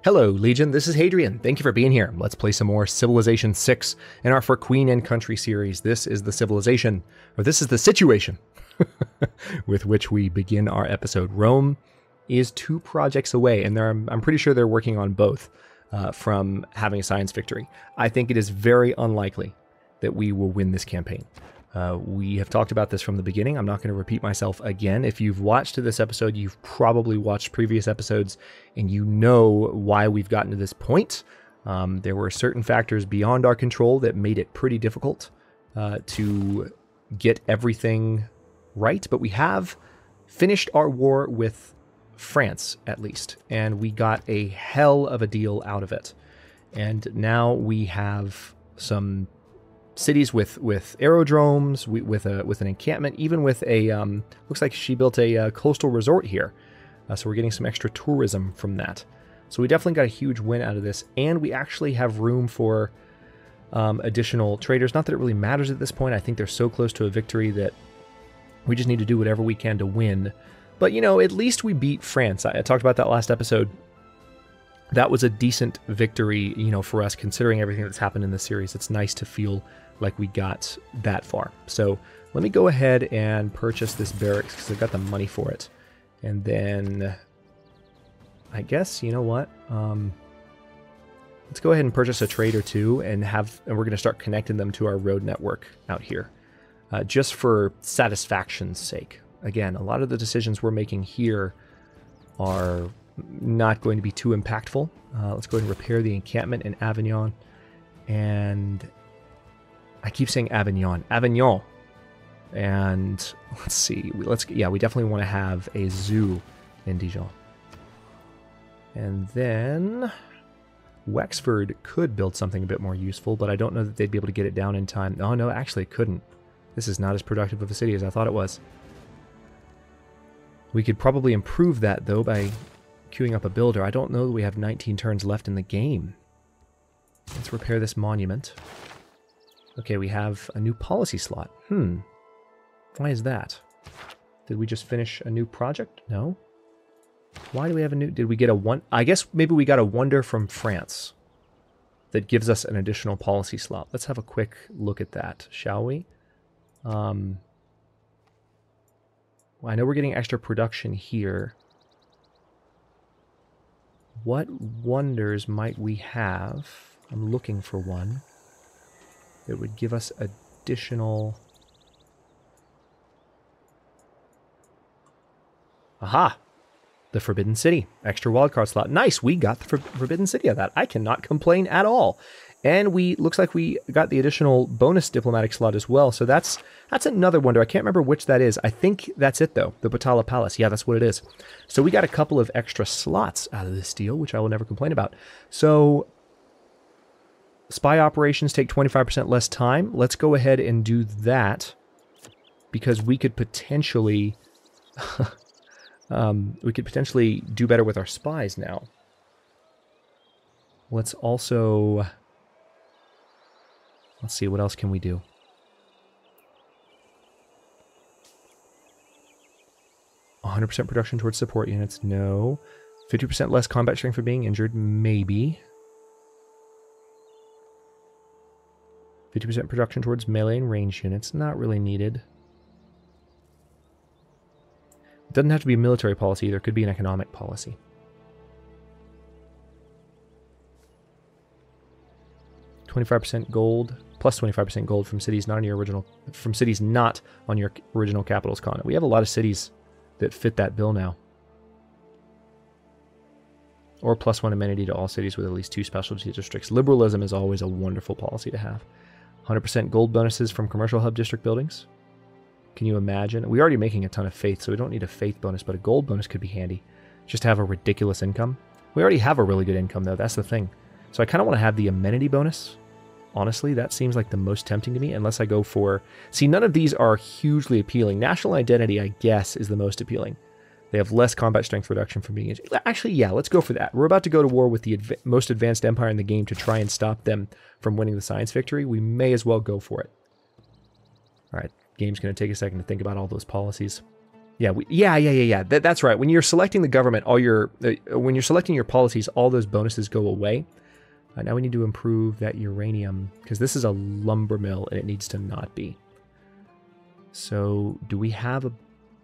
Hello, Legion. This is Hadrian. Thank you for being here. Let's play some more Civilization 6 in our For Queen and Country series. This is the civilization, or this is the situation with which we begin our episode. Rome is 2 projects away, and I'm pretty sure they're working on both from having a science victory. I think it is very unlikely that we will win this campaign. We have talked about this from the beginning. I'm not going to repeat myself again. If you've watched this episode, you've probably watched previous episodes and you know why we've gotten to this point. There were certain factors beyond our control that made it pretty difficult to get everything right, but we have finished our war with France, at least, and we got a hell of a deal out of it. And now we have some cities with aerodromes, with an encampment, even with a looks like she built a coastal resort here, so we're getting some extra tourism from that. So we definitely got a huge win out of this, and we actually have room for additional traders. Not that it really matters at this point. I think they're so close to a victory that we just need to do whatever we can to win. But you know, at least we beat France. I talked about that last episode. That was a decent victory, you know, for us, considering everything that's happened in the series. It's nice to feel like we got that far. So let me go ahead and purchase this barracks because I've got the money for it. And then I guess, you know what? Let's go ahead and purchase a trade or two and we're going to start connecting them to our road network out here, just for satisfaction's sake. Again, a lot of the decisions we're making here are not going to be too impactful. Let's go ahead and repair the encampment in Avignon. And I keep saying Avignon. And let's see. We definitely want to have a zoo in Dijon. And then Wexford could build something a bit more useful, but I don't know that they'd be able to get it down in time. Oh no, actually it couldn't. This is not as productive of a city as I thought it was. We could probably improve that though by queuing up a builder. I don't know that we have 19 turns left in the game. Let's repair this monument. Okay, we have a new policy slot. Why is that? Did we just finish a new project? No. Why do we have a new... Did we get a one... I guess maybe we got a wonder from France that gives us an additional policy slot. Let's have a quick look at that, shall we? Well, I know we're getting extra production here. What wonders might we have? I'm looking for one that would give us additional... Aha! The Forbidden City. Extra wildcard slot. Nice! We got the Forbidden City of that. I cannot complain at all. And looks like we got the additional bonus diplomatic slot as well. So that's another wonder. I can't remember which that is. I think that's it though. The Batala Palace. Yeah, that's what it is. So we got a couple of extra slots out of this deal, which I will never complain about. So spy operations take 25% less time. Let's go ahead and do that because we could potentially do better with our spies now. Let's also... Let's see, what else can we do? 100% production towards support units, no. 50% less combat strength for being injured, maybe. 50% production towards melee and range units, not really needed. It doesn't have to be a military policy either, it could be an economic policy. +25% gold, plus 25% gold from cities not on your original capital's continent. We have a lot of cities that fit that bill now. Or +1 amenity to all cities with at least 2 specialty districts. Liberalism is always a wonderful policy to have. 100% gold bonuses from commercial hub district buildings. Can you imagine? We're already making a ton of faith, so we don't need a faith bonus, but a gold bonus could be handy. Just to have a ridiculous income. We already have a really good income though, that's the thing. So I kind of want to have the amenity bonus. Honestly, that seems like the most tempting to me, unless I go for... See, none of these are hugely appealing. National identity, I guess, is the most appealing. They have less combat strength reduction from being... Actually, yeah, let's go for that. We're about to go to war with the most advanced empire in the game to try and stop them from winning the science victory. We may as well go for it. All right, game's going to take a second to think about all those policies. Yeah. That's right. When you're selecting the government, when you're selecting your policies, all those bonuses go away. Now we need to improve that uranium, because this is a lumber mill and it needs to not be. So do we have a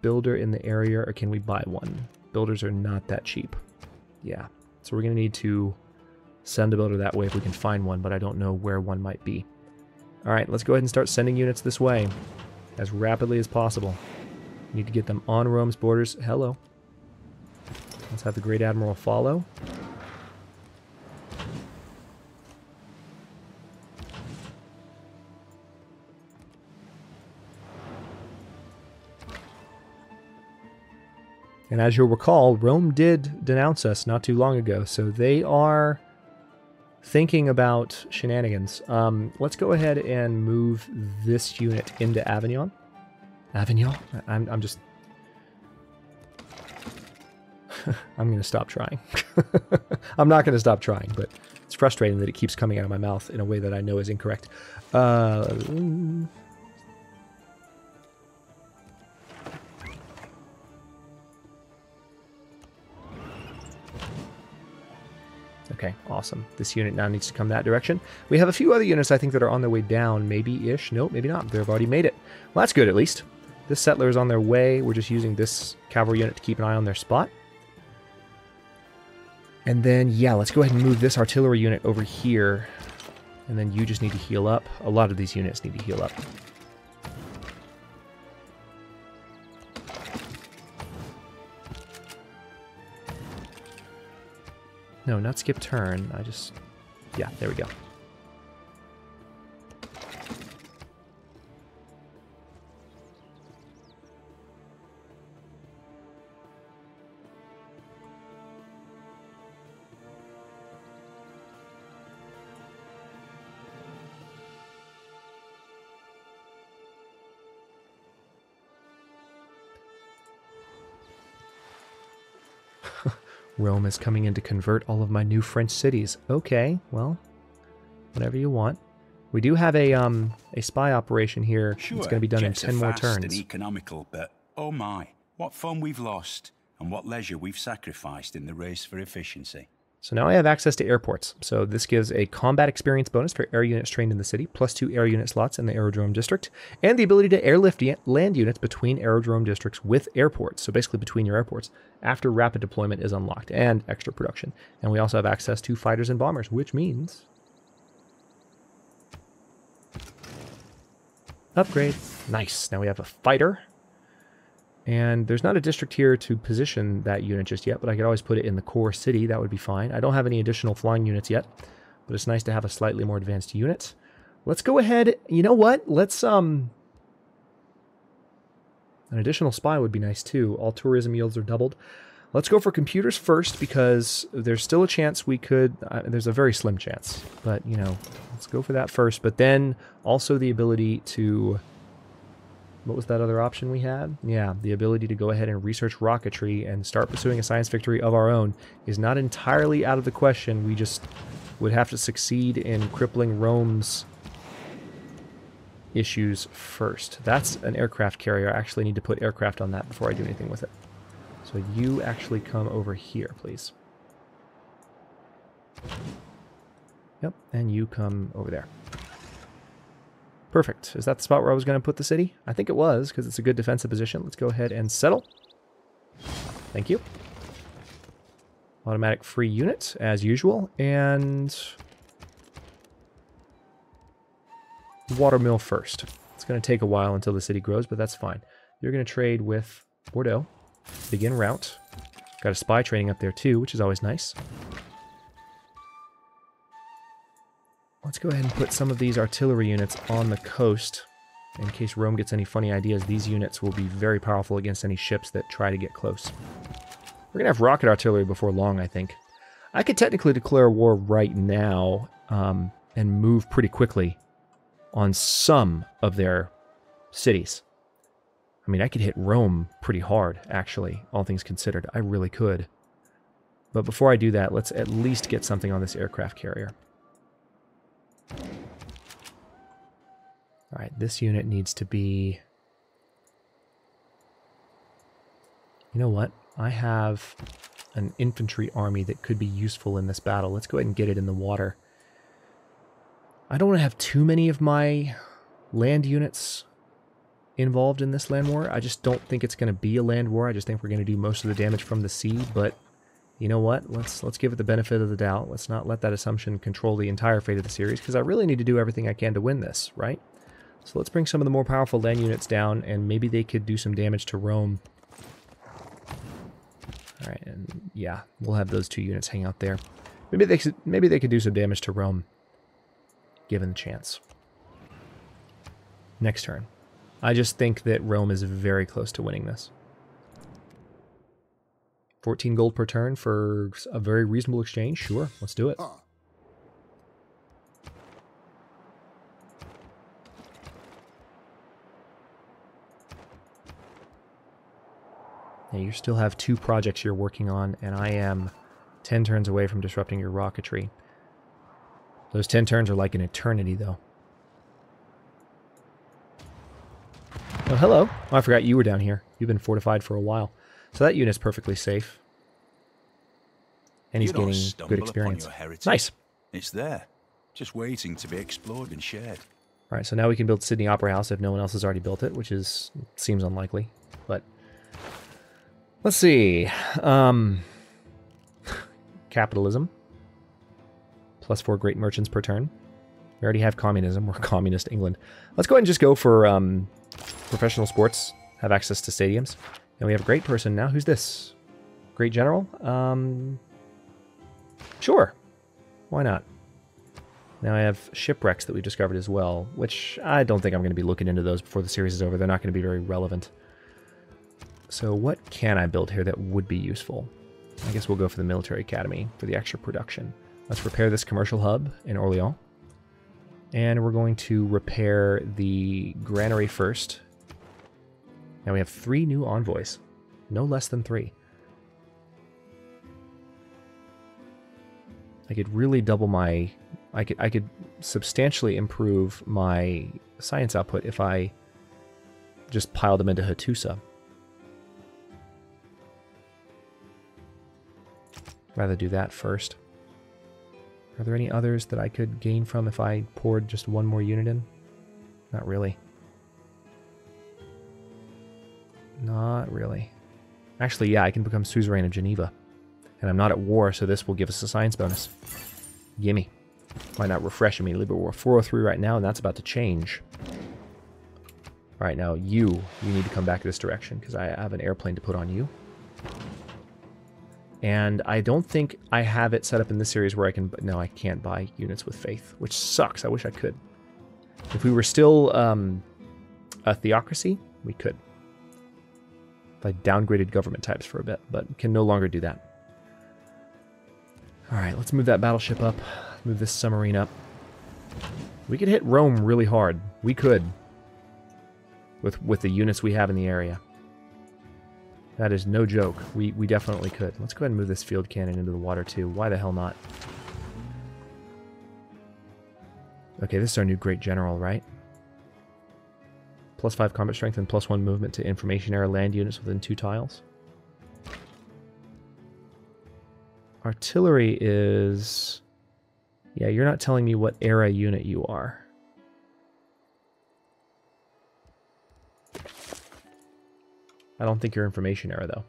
builder in the area, or can we buy one? Builders are not that cheap. Yeah, so we're going to need to send a builder that way if we can find one, but I don't know where one might be. All right, let's go ahead and start sending units this way as rapidly as possible. Need to get them on Rome's borders. Hello. Let's have the Great Admiral follow. And as you'll recall, Rome did denounce us not too long ago, so they are thinking about shenanigans. Let's go ahead and move this unit into Avignon. Avignon? I'm just... I'm going to stop trying. I'm not going to stop trying, but it's frustrating that it keeps coming out of my mouth in a way that I know is incorrect. Okay, awesome. This unit now needs to come that direction. We have a few other units, I think, that are on their way down. Maybe-ish. Nope, maybe not. They've already made it. Well, that's good, at least. This settler is on their way. We're just using this cavalry unit to keep an eye on their spot. And then, yeah, let's go ahead and move this artillery unit over here. And then you just need to heal up. A lot of these units need to heal up. No, not skip turn. Yeah, there we go. Rome is coming in to convert all of my new French cities. Okay, well, whatever you want. We do have a spy operation here. Sure, it's going to be done in 10 more turns. And economical, but oh my, what fun we've lost and what leisure we've sacrificed in the race for efficiency. So now I have access to airports. So this gives a combat experience bonus for air units trained in the city, +2 air unit slots in the aerodrome district, and the ability to airlift land units between aerodrome districts with airports. So basically between your airports after rapid deployment is unlocked, and extra production. And we also have access to fighters and bombers, which means upgrade. Nice. Now we have a fighter. And there's not a district here to position that unit just yet, but I could always put it in the core city. That would be fine. I don't have any additional flying units yet, but it's nice to have a slightly more advanced unit. Let's go ahead. You know what? Let's, an additional spy would be nice too. All tourism yields are doubled. Let's go for computers first, because there's still a chance we could, there's a very slim chance, but you know, let's go for that first. But then also the ability to... What was that other option we had? Yeah, the ability to go ahead and research rocketry and start pursuing a science victory of our own is not entirely out of the question. We just would have to succeed in crippling Rome's issues first. That's an aircraft carrier. I actually need to put aircraft on that before I do anything with it. So you actually come over here, please. Yep, and you come over there. Perfect. Is that the spot where I was going to put the city? I think it was, because it's a good defensive position. Let's go ahead and settle. Thank you. Automatic free unit, as usual. And watermill first. It's going to take a while until the city grows, but that's fine. You're going to trade with Bordeaux. Begin route. Got a spy training up there too, which is always nice. Let's go ahead and put some of these artillery units on the coast. In case Rome gets any funny ideas, these units will be very powerful against any ships that try to get close. We're going to have rocket artillery before long, I think. I could technically declare war right now and move pretty quickly on some of their cities. I mean, I could hit Rome pretty hard, actually, all things considered. I really could. But before I do that, let's at least get something on this aircraft carrier. Alright, this unit needs to be... You know what? I have an infantry army that could be useful in this battle. Let's go ahead and get it in the water. I don't want to have too many of my land units involved in this land war. I just don't think it's going to be a land war. I just think we're going to do most of the damage from the sea, but you know what? Let's give it the benefit of the doubt. Let's not let that assumption control the entire fate of the series, because I really need to do everything I can to win this, right? So let's bring some of the more powerful land units down, and maybe they could do some damage to Rome. Alright, and yeah, we'll have those 2 units hang out there. Maybe they could do some damage to Rome, given the chance. Next turn. I just think that Rome is very close to winning this. 14 gold per turn for a very reasonable exchange. Sure, let's do it. Now you still have 2 projects you're working on, and I am 10 turns away from disrupting your rocketry. Those 10 turns are like an eternity, though. Oh, hello. Oh, I forgot you were down here. You've been fortified for a while. So that unit's perfectly safe. And he's gaining good experience. Nice. It's there, just waiting to be explored and shared. All right, so now we can build Sydney Opera House if no one else has already built it, which seems unlikely. But let's see. Capitalism. +4 great merchants per turn. We already have communism. We're communist England. Let's go ahead and just go for professional sports. Have access to stadiums. And we have a great person now. Who's this? Great general? Sure. Why not? Now I have shipwrecks that we've discovered as well, which I don't think I'm going to be looking into those before the series is over. They're not going to be very relevant. So what can I build here that would be useful? I guess we'll go for the military academy for the extra production. Let's repair this commercial hub in Orléans. And we're going to repair the granary first. Now we have 3 new envoys. No less than 3. I could really double my... I could substantially improve my science output if I just piled them into Hattusa. Rather do that first. Are there any others that I could gain from if I poured just 1 more unit in? Not really. Not really. Actually, yeah, I can become suzerain of Geneva. And I'm not at war, so this will give us a science bonus. Gimme. Might not refresh immediately, but we're 403 right now, and that's about to change. Alright, now you need to come back this direction, because I have an airplane to put on you. And I don't think I have it set up in this series where I can... No, I can't buy units with faith, which sucks. I wish I could. If we were still a theocracy, we could. If I downgraded government types for a bit, but can no longer do that. Alright, let's move that battleship up. Move this submarine up. We could hit Rome really hard. We could. With the units we have in the area. That is no joke. We definitely could. Let's go ahead and move this field cannon into the water too. Why the hell not? Okay, this is our new great general, right? +5 combat strength and +1 movement to information era land units within 2 tiles. Artillery is... Yeah, you're not telling me what era unit you are. I don't think you're information era, though.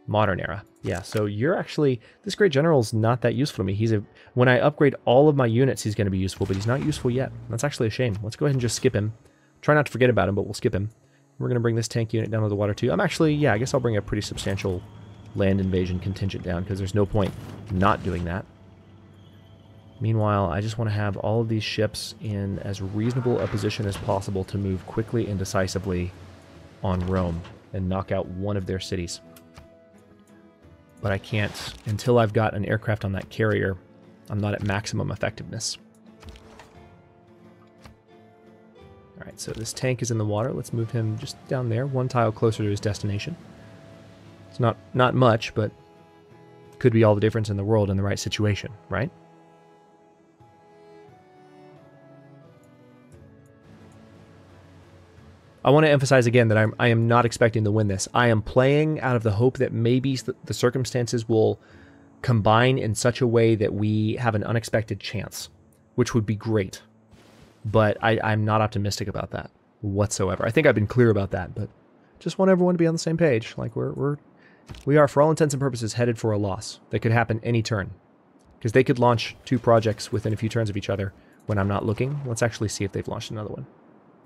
Modern era. Yeah, so you're actually... This great general's not that useful to me. When I upgrade all of my units, he's going to be useful, but he's not useful yet. That's actually a shame. Let's go ahead and just skip him. Try not to forget about him, but we'll skip him. We're going to bring this tank unit down to the water, too. I'm actually... Yeah, I guess I'll bring a pretty substantial land invasion contingent down, because there's no point not doing that. Meanwhile, I just want to have all of these ships in as reasonable a position as possible to move quickly and decisively on Rome and knock out one of their cities. But I can't, until I've got an aircraft on that carrier, I'm not at maximum effectiveness. Alright, so this tank is in the water. Let's move him just down there, 1 tile closer to his destination. It's not much, but could be all the difference in the world in the right situation, right? I want to emphasize again that I am not expecting to win this. I am playing out of the hope that maybe the circumstances will combine in such a way that we have an unexpected chance, which would be great. But I'm not optimistic about that whatsoever. I think I've been clear about that, but just want everyone to be on the same page. Like we are, for all intents and purposes, headed for a loss that could happen any turn. Because they could launch 2 projects within a few turns of each other when I'm not looking. Let's actually see if they've launched another one.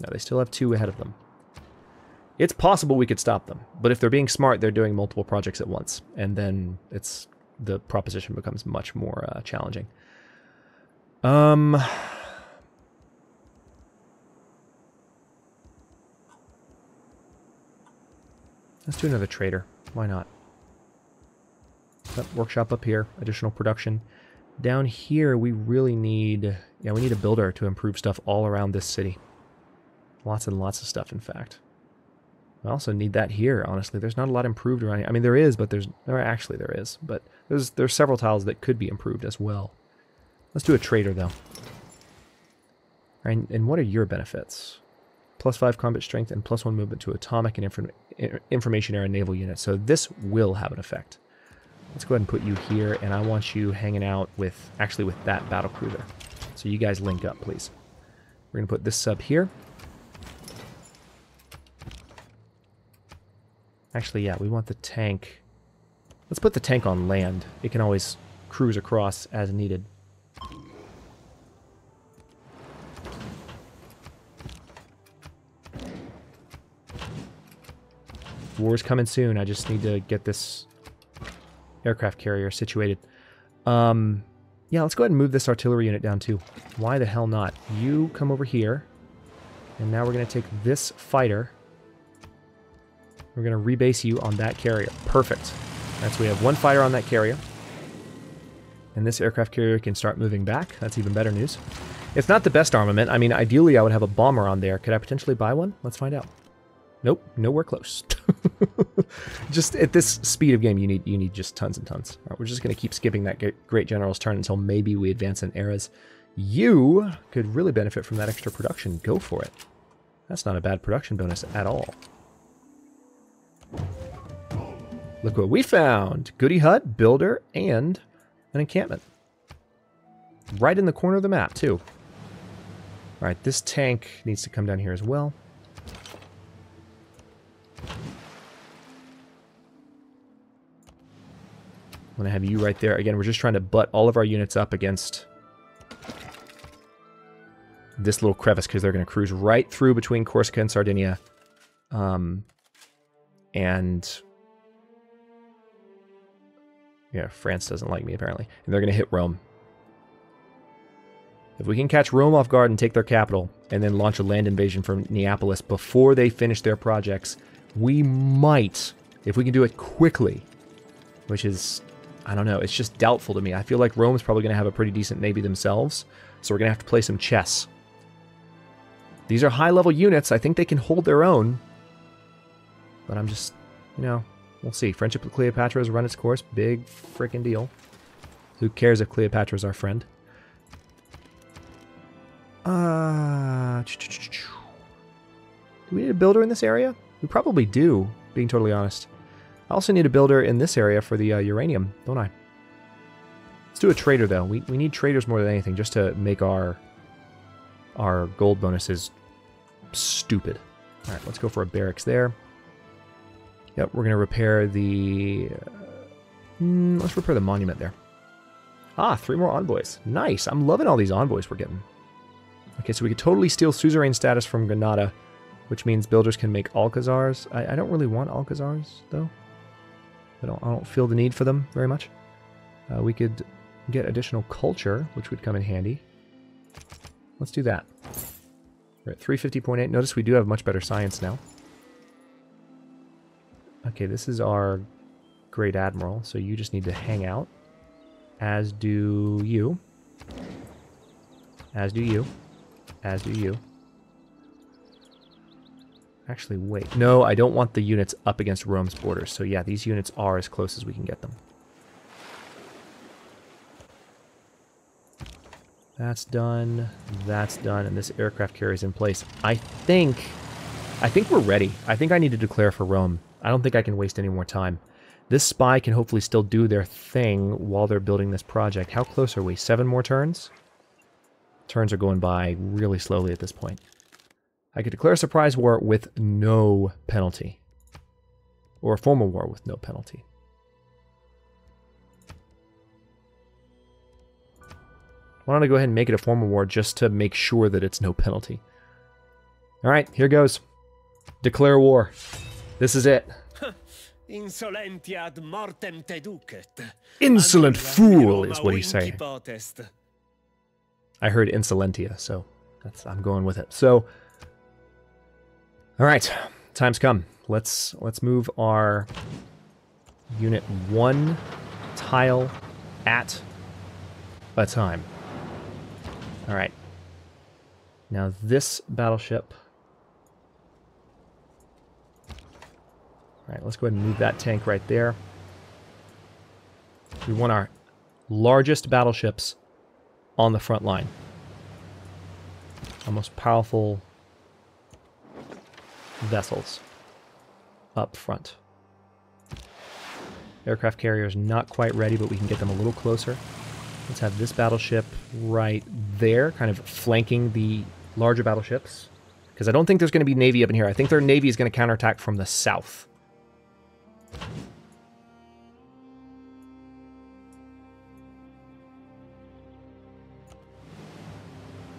No, they still have 2 ahead of them. It's possible we could stop them, but if they're being smart, they're doing multiple projects at once, and then the proposition becomes much more challenging. Let's do another trader. Why not? Workshop up here, additional production. Down here, we really need... Yeah, we need a builder to improve stuff all around this city. Lots and lots of stuff, in fact. I also need that here, honestly. There's not a lot improved around here. I mean, there is, but actually there is. But there's several tiles that could be improved as well. Let's do a trader, though. And what are your benefits? +5 combat strength and +1 movement to atomic and information era naval units. So this will have an effect. Let's go ahead and put you here, and I want you hanging out with that battle cruiser. So you guys link up, please. We're going to put this sub here. Actually, yeah, we want the tank. Let's put the tank on land. It can always cruise across as needed. War's coming soon. I just need to get this aircraft carrier situated. Yeah, let's go ahead and move this artillery unit down too. Why the hell not? You come over here. And now we're going to take this fighter. We're going to rebase you on that carrier. Perfect. We have 1 fighter on that carrier. And this aircraft carrier can start moving back. That's even better news. It's not the best armament. I mean, ideally I would have a bomber on there. Could I potentially buy one? Let's find out. Nope, nowhere close. Just at this speed of game, you need just tons and tons. All right, we're just going to keep skipping that great general's turn until maybe we advance in eras. You could really benefit from that extra production. Go for it. That's not a bad production bonus at all. Look what we found. Goody hut, builder, and an encampment. Right in the corner of the map, too. All right, this tank needs to come down here as well. I'm going to have you right there. Again, we're just trying to butt all of our units up against this little crevice because they're going to cruise right through between Corsica and Sardinia. And yeah, France doesn't like me apparently. And they're going to hit Rome. If we can catch Rome off guard and take their capital and then launch a land invasion from Neapolis before they finish their projects, we might, if we can do it quickly, which is, I don't know, it's just doubtful to me. I feel like Rome's probably going to have a pretty decent navy themselves, so we're going to have to play some chess. These are high-level units. I think they can hold their own, but I'm just, we'll see. Friendship with Cleopatra has run its course. Big freaking deal. Who cares if Cleopatra's our friend? Do we need a builder in this area? We probably do, being totally honest. I also need a builder in this area for the uranium, don't I? Let's do a trader, though. We need traders more than anything, just to make our gold bonuses stupid. All right, let's go for a barracks there. Yep, we're going to repair the... let's repair the monument there. Ah, 3 more envoys. Nice. I'm loving all these envoys we're getting. Okay, so we could totally steal suzerain status from Granada, which means builders can make Alcazars. I don't really want Alcazars, though. I don't feel the need for them very much. We could get additional culture, which would come in handy. Let's do that. We're at 350.8. Notice we do have much better science now. Okay, this is our Great Admiral, so you just need to hang out. As do you. As do you. As do you. Actually, wait. No, I don't want the units up against Rome's borders. So yeah, these units are as close as we can get them. That's done. That's done. And this aircraft carrier is in place. I think I think we're ready. I think I need to declare for Rome. I don't think I can waste any more time. This spy can hopefully still do their thing while they're building this project. How close are we? 7 more turns? Turns are going by really slowly at this point. I could declare a surprise war with no penalty. Or a formal war with no penalty. Why don't I go ahead and make it a formal war just to make sure that it's no penalty? Alright, here goes. Declare war. This is it. Insolentia ad mortem te ducet. Insolent fool is what he's saying. I heard insolentia, so I'm going with it. So, all right, time's come. Let's move our unit 1 tile at a time. All right. Now this battleship. All right, let's go ahead and move that tank right there. We want our largest battleships on the front line. Our most powerful vessels up front. Aircraft carrier is not quite ready, but we can get them a little closer. Let's have this battleship right there, kind of flanking the larger battleships. Because I don't think there's going to be Navy up in here. I think their Navy is going to counterattack from the south.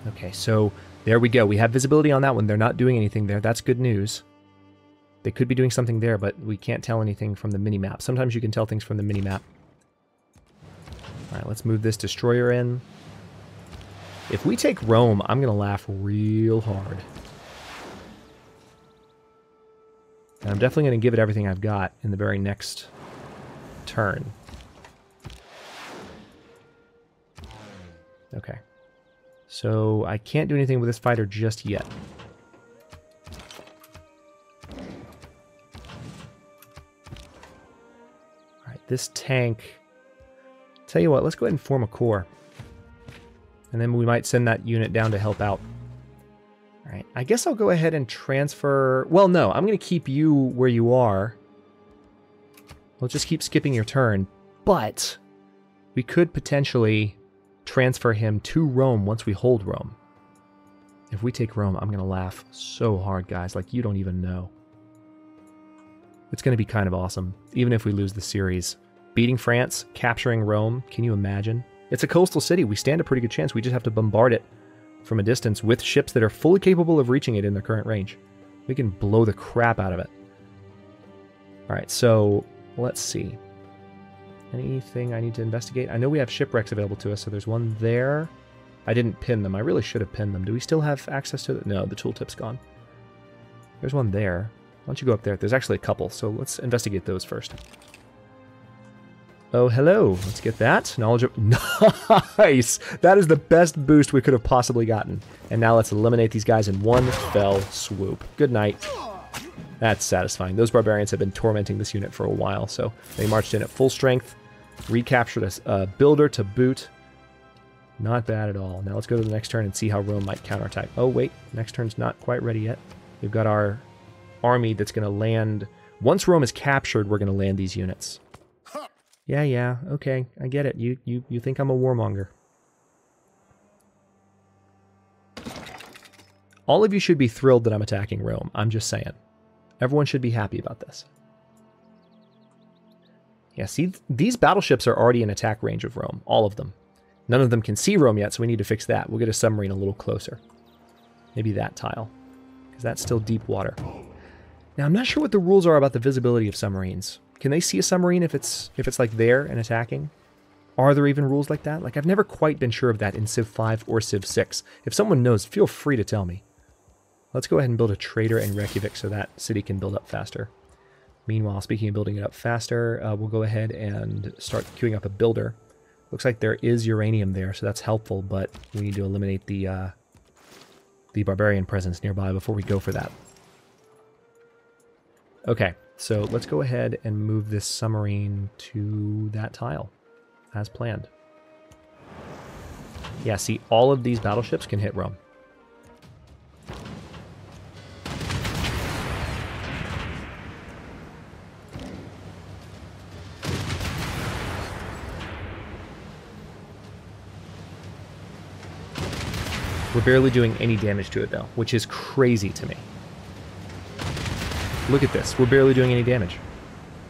Okay, so there we go. We have visibility on that one. They're not doing anything there. That's good news. They could be doing something there, but we can't tell anything from the mini-map. Sometimes you can tell things from the mini-map. All right, let's move this destroyer in. If we take Rome, I'm going to laugh real hard. And I'm definitely going to give it everything I've got in the very next turn. Okay. So I can't do anything with this fighter just yet. Alright, this tank... Tell you what, let's go ahead and form a corps. And then we might send that unit down to help out. Alright, I guess I'll go ahead and transfer... Well, no, I'm going to keep you where you are. We'll just keep skipping your turn. But we could potentially transfer him to Rome once we hold Rome. If we take Rome, I'm going to laugh so hard, guys. Like, you don't even know. It's going to be kind of awesome, even if we lose the series. Beating France, capturing Rome, can you imagine? It's a coastal city. We stand a pretty good chance. We just have to bombard it from a distance with ships that are fully capable of reaching it in their current range. We can blow the crap out of it. Alright, so let's see. Anything I need to investigate? I know we have shipwrecks available to us, so there's one there. I didn't pin them. I really should have pinned them. Do we still have access to it? No, the tooltip's gone. There's one there. Why don't you go up there? There's actually a couple, so let's investigate those first. Oh, hello. Let's get that. Knowledge of... Nice! That is the best boost we could have possibly gotten. And now let's eliminate these guys in one fell swoop. Good night. That's satisfying. Those barbarians have been tormenting this unit for a while, so they marched in at full strength, recaptured a builder to boot. Not bad at all. Now let's go to the next turn and see how Rome might counterattack. Oh, wait. Next turn's not quite ready yet. We've got our army that's going to land... Once Rome is captured, we're going to land these units. Yeah, okay, I get it. You think I'm a warmonger. All of you should be thrilled that I'm attacking Rome. I'm just saying. Everyone should be happy about this. Yeah, see, these battleships are already in attack range of Rome. All of them. None of them can see Rome yet, so we need to fix that. We'll get a submarine a little closer. Maybe that tile. Because that's still deep water. Now, I'm not sure what the rules are about the visibility of submarines. Can they see a submarine if it's like there and attacking? Are there even rules like that? Like, I've never quite been sure of that in Civ 5 or Civ 6. If someone knows, feel free to tell me. Let's go ahead and build a trader in Reykjavik so that city can build up faster. Meanwhile, speaking of building it up faster, we'll go ahead and start queuing up a builder. Looks like there is uranium there, so that's helpful, but we need to eliminate the barbarian presence nearby before we go for that. Okay, so let's go ahead and move this submarine to that tile, as planned. Yeah, see, all of these battleships can hit Rome. We're barely doing any damage to it, though, which is crazy to me. Look at this. We're barely doing any damage.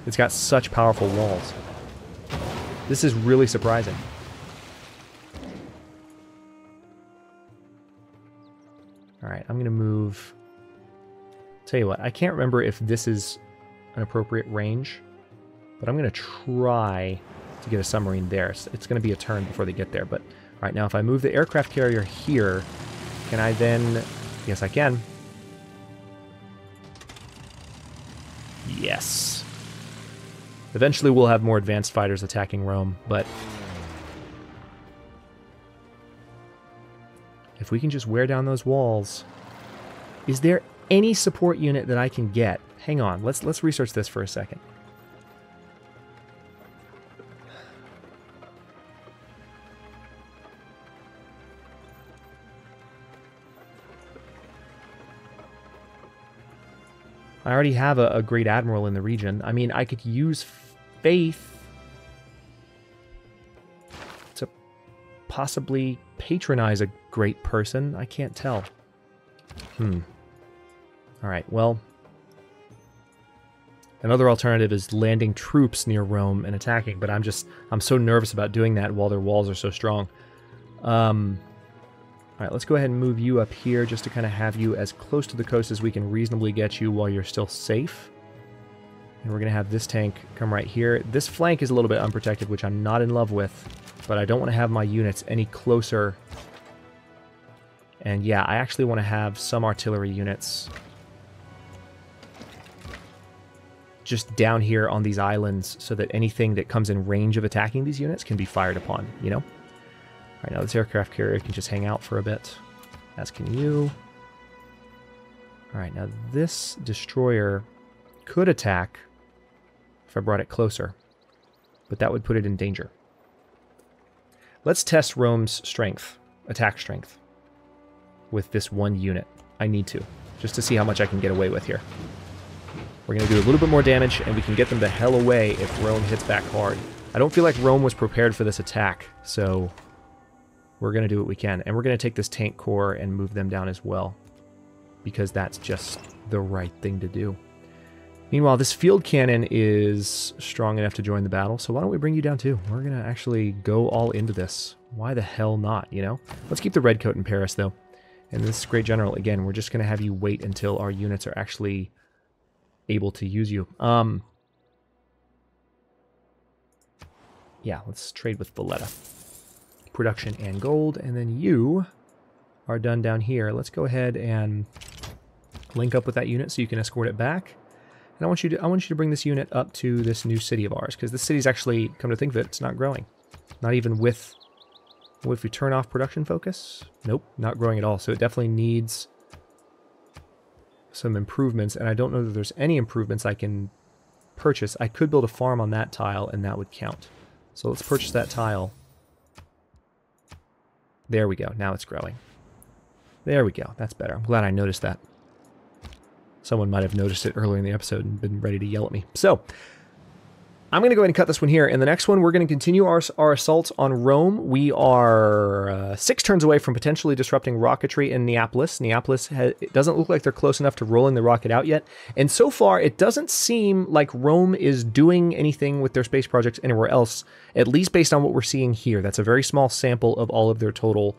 It's got such powerful walls. This is really surprising. Alright, I'm going to move... Tell you what, I can't remember if this is an appropriate range, but I'm going to try to get a submarine there. It's going to be a turn before they get there, but... Alright, now if I move the aircraft carrier here, can I then... Yes, I can. Yes. Eventually we'll have more advanced fighters attacking Rome, but... If we can just wear down those walls... Is there any support unit that I can get? Hang on, let's research this for a second. I already have a great admiral in the region. I mean, I could use faith to possibly patronize a great person. I can't tell. Alright, well... Another alternative is landing troops near Rome and attacking, but I'm so nervous about doing that while their walls are so strong. Alright, let's go ahead and move you up here just to kind of have you as close to the coast as we can reasonably get you while you're still safe. And we're going to have this tank come right here. This flank is a little bit unprotected, which I'm not in love with, but I don't want to have my units any closer. And yeah, I actually want to have some artillery units just down here on these islands so that anything that comes in range of attacking these units can be fired upon, you know? Alright, now this aircraft carrier can just hang out for a bit, as can you. Alright, now this destroyer could attack if I brought it closer, but that would put it in danger. Let's test Rome's strength, attack strength, with this one unit. I need to, just to see how much I can get away with here. We're going to do a little bit more damage, and we can get them the hell away if Rome hits back hard. I don't feel like Rome was prepared for this attack, so... We're going to do what we can. And we're going to take this tank corps and move them down as well. Because that's just the right thing to do. Meanwhile, this field cannon is strong enough to join the battle. So why don't we bring you down too? We're going to actually go all into this. Why the hell not, you know? Let's keep the redcoat in Paris, though. And this great general, again, we're just going to have you wait until our units are actually able to use you. Yeah, let's trade with Valletta. Production and gold, and then you are done down here. Let's go ahead and link up with that unit so you can escort it back. And I want you to bring this unit up to this new city of ours, because this city's actually, come to think of it, it's not growing. Not even with, what if we turn off production focus? Nope, not growing at all. So it definitely needs some improvements, and I don't know that there's any improvements I can purchase. I could build a farm on that tile, and that would count. So let's purchase that tile. There we go. Now it's growing. There we go. That's better. I'm glad I noticed that. Someone might have noticed it earlier in the episode and been ready to yell at me. So, I'm going to go ahead and cut this one here. In the next one, we're going to continue our assault on Rome. We are 6 turns away from potentially disrupting rocketry in Neapolis. Neapolis, it doesn't look like they're close enough to rolling the rocket out yet. And so far, it doesn't seem like Rome is doing anything with their space projects anywhere else, at least based on what we're seeing here. That's a very small sample of all of their total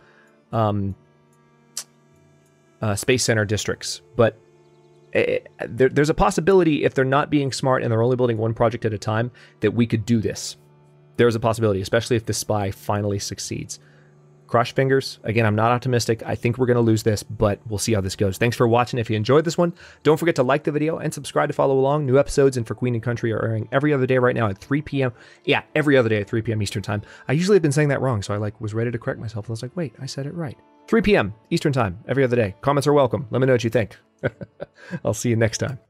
space center districts. But there's a possibility, if they're not being smart and they're only building one project at a time, that we could do this. There's a possibility, especially if the spy finally succeeds. Cross fingers. Again, I'm not optimistic. I think we're going to lose this, but we'll see how this goes. Thanks for watching. If you enjoyed this one, don't forget to like the video and subscribe to follow along. New episodes in For Queen and Country are airing every other day right now at 3 p.m. Yeah, every other day at 3 p.m. Eastern Time. I usually have been saying that wrong, so I was ready to correct myself. I was like, wait, I said it right. 3 p.m. Eastern Time, every other day. Comments are welcome. Let me know what you think. I'll see you next time.